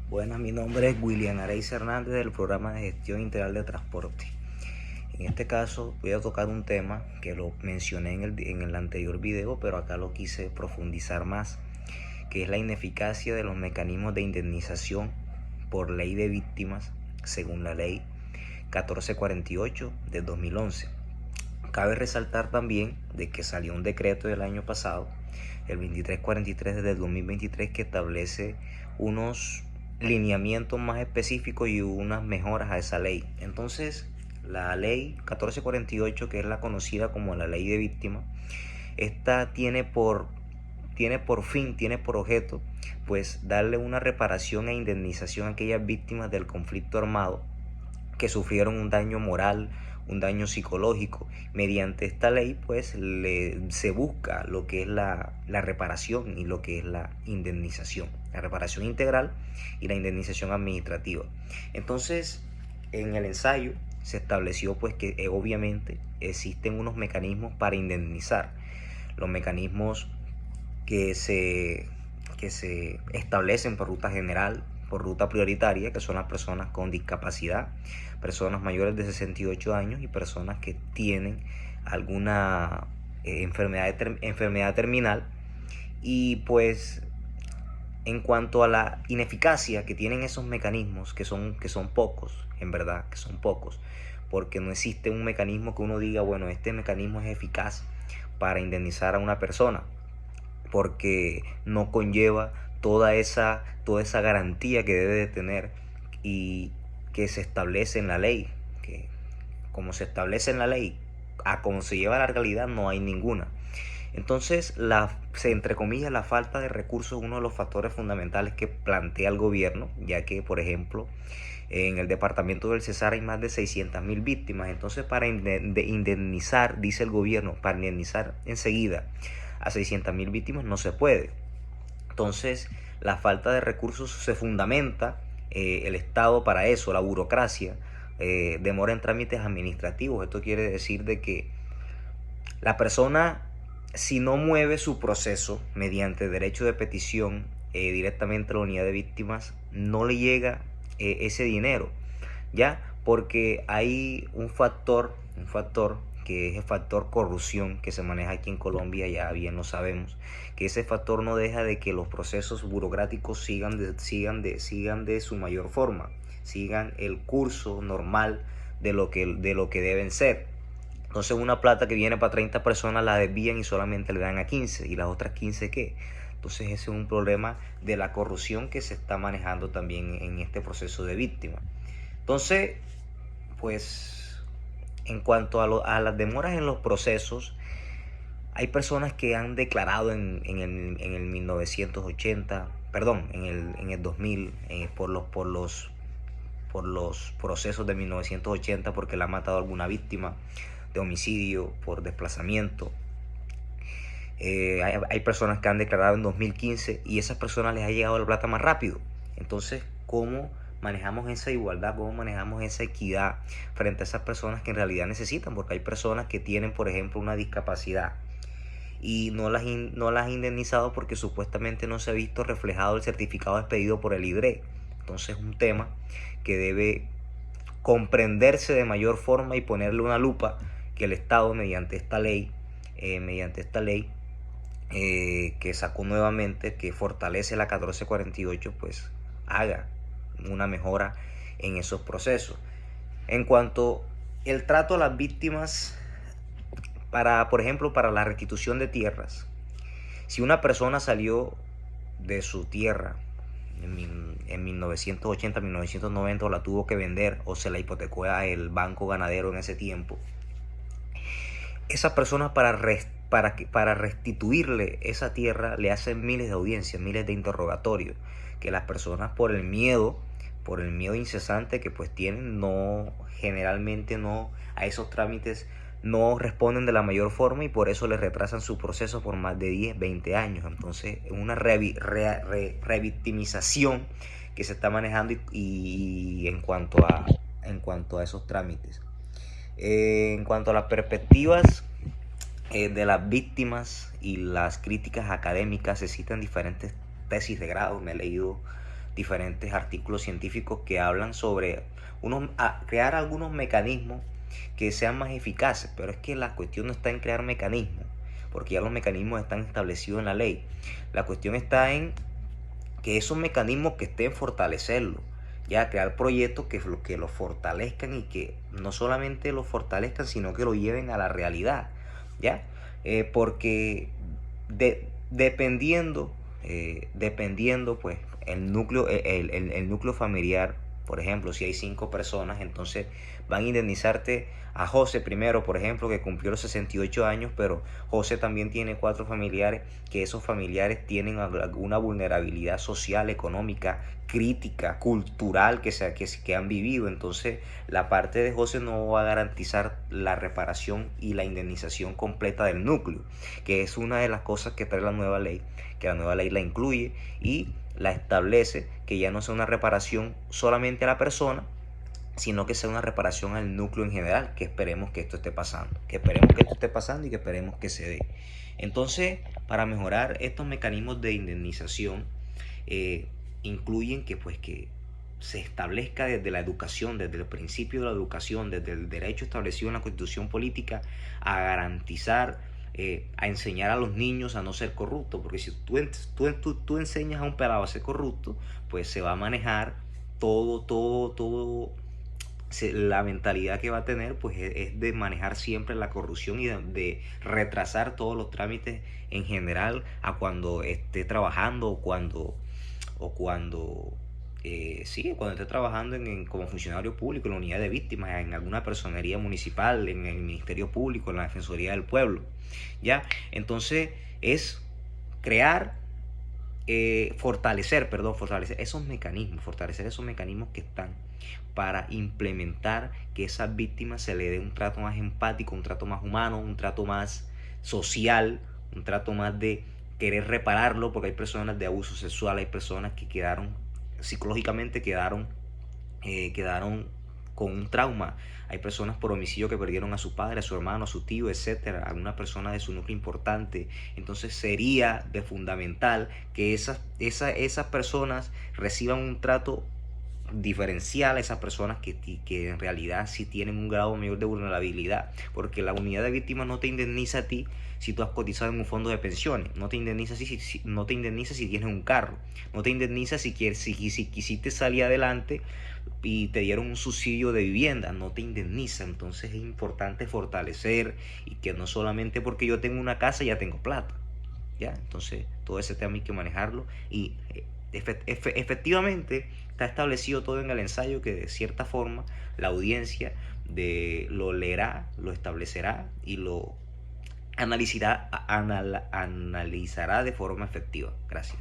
Buenas, mi nombre es William Areis Hernández del programa de gestión integral de transporte. En este caso voy a tocar un tema que lo mencioné en el anterior video, pero acá lo quise profundizar más, que es la ineficacia de los mecanismos de indemnización por ley de víctimas según la ley 1448 del 2011. Cabe resaltar también de que salió un decreto del año pasado, el 2343 del 2023, que establece unos lineamientos más específicos y unas mejoras a esa ley. Entonces, la ley 1448, que es la conocida como la ley de víctimas, esta tiene por objeto, pues, darle una reparación e indemnización a aquellas víctimas del conflicto armado que sufrieron un daño moral, un daño psicológico. Mediante esta ley, pues, se busca lo que es la reparación y lo que es la indemnización, la reparación integral y la indemnización administrativa. Entonces, en el ensayo se estableció, pues, que obviamente existen unos mecanismos para indemnizar. Los mecanismos que se establecen por ruta general, por ruta prioritaria, que son las personas con discapacidad, personas mayores de 68 años y personas que tienen alguna enfermedad terminal. Y pues, en cuanto a la ineficacia que tienen esos mecanismos, que son pocos, en verdad, que son pocos, porque no existe un mecanismo que uno diga, bueno, este mecanismo es eficaz para indemnizar a una persona, porque no conlleva toda esa garantía que debe de tener y que se establece en la ley, que como se establece en la ley a como se lleva a la realidad no hay ninguna. Entonces, entre comillas, la falta de recursos es uno de los factores fundamentales que plantea el gobierno, ya que, por ejemplo, en el departamento del Cesar hay más de 600.000 víctimas. Entonces, para indemnizar, dice el gobierno, para indemnizar enseguida a 600.000 víctimas no se puede. Entonces, la falta de recursos se fundamenta, el Estado para eso, la burocracia, demora en trámites administrativos. Esto quiere decir de que la persona, si no mueve su proceso mediante derecho de petición directamente a la unidad de víctimas, no le llega ese dinero, ¿ya? Porque hay un factor que es el factor corrupción que se maneja aquí en Colombia, ya bien lo sabemos, que ese factor no deja de que los procesos burocráticos sigan de su mayor forma, sigan el curso normal de lo que deben ser. Entonces, una plata que viene para 30 personas la desvían y solamente le dan a 15. ¿Y las otras 15 qué? Entonces, ese es un problema de la corrupción que se está manejando también en este proceso de víctima. Entonces, pues, en cuanto a las demoras en los procesos, hay personas que han declarado en el 1980, perdón, en el 2000, por los procesos de 1980, porque le ha matado a alguna víctima de homicidio, por desplazamiento. Hay personas que han declarado en 2015 y esas personas les ha llegado la plata más rápido. Entonces, ¿cómo manejamos esa igualdad? ¿Cómo manejamos esa equidad frente a esas personas que en realidad necesitan? Porque hay personas que tienen, por ejemplo, una discapacidad y no las ha indemnizado porque supuestamente no se ha visto reflejado el certificado expedido por el IDRE. Entonces, es un tema que debe comprenderse de mayor forma y ponerle una lupa, que el Estado mediante esta ley que sacó nuevamente, que fortalece la 1448, pues haga una mejora en esos procesos. En cuanto el trato a las víctimas, por ejemplo, para la restitución de tierras, si una persona salió de su tierra en 1980, 1990, o la tuvo que vender o se la hipotecó el banco ganadero en ese tiempo, esas personas para restituirle esa tierra le hacen miles de audiencias, miles de interrogatorios, que las personas por el miedo incesante que pues tienen, generalmente no, a esos trámites no responden de la mayor forma y por eso les retrasan su proceso por más de 10, 20 años. Entonces, es una revictimización que se está manejando y en cuanto a esos trámites. En cuanto a las perspectivas de las víctimas y las críticas académicas, existen diferentes tesis de grado. Me he leído diferentes artículos científicos que hablan sobre crear algunos mecanismos que sean más eficaces, pero es que la cuestión no está en crear mecanismos, porque ya los mecanismos están establecidos en la ley. La cuestión está en que esos mecanismos que estén fortalecerlos, ya crear proyectos que lo fortalezcan y que no solamente lo fortalezcan, sino que lo lleven a la realidad, ya. Porque dependiendo pues el núcleo familiar, por ejemplo, si hay 5 personas, entonces van a indemnizarte a José primero, por ejemplo, que cumplió los 68 años, pero José también tiene 4 familiares, que esos familiares tienen alguna vulnerabilidad social, económica, crítica, cultural que han vivido. Entonces la parte de José no va a garantizar la reparación y la indemnización completa del núcleo, que es una de las cosas que trae la nueva ley, que la nueva ley la incluye y la establece, que ya no sea una reparación solamente a la persona, sino que sea una reparación al núcleo en general, que esperemos que esto esté pasando, y que esperemos que se dé. Entonces, para mejorar estos mecanismos de indemnización, incluyen que se establezca desde la educación, desde el principio de la educación, desde el derecho establecido en la Constitución política, a garantizar, a enseñar a los niños a no ser corruptos, porque si tú enseñas a un pelado a ser corrupto, pues se va a manejar todo, la mentalidad que va a tener pues es de manejar siempre la corrupción y de retrasar todos los trámites en general a cuando esté trabajando cuando esté trabajando como funcionario público en la unidad de víctimas, en alguna personería municipal, en el Ministerio Público, en la Defensoría del Pueblo, ¿ya? Entonces es crear, fortalecer esos mecanismos que están para implementar que a esas víctimas se le dé un trato más empático, un trato más humano, un trato más social, un trato más de querer repararlo, porque hay personas de abuso sexual, hay personas que psicológicamente quedaron con un trauma. Hay personas por homicidio que perdieron a su padre, a su hermano, a su tío, etcétera, a una persona de su núcleo importante. Entonces sería de fundamental que esas personas reciban un trato diferencial a esas personas que en realidad sí tienen un grado mayor de vulnerabilidad, porque la unidad de víctimas no te indemniza a ti si tú has cotizado en un fondo de pensiones, no te indemniza no te indemniza si tienes un carro, no te indemniza si quisiste salir adelante y te dieron un subsidio de vivienda, no te indemniza. Entonces es importante fortalecer, y que no solamente porque yo tengo una casa ya tengo plata, ¿ya? Entonces todo ese tema hay que manejarlo y efectivamente está establecido todo en el ensayo, que de cierta forma la audiencia lo leerá, lo establecerá y lo analizará de forma efectiva. Gracias.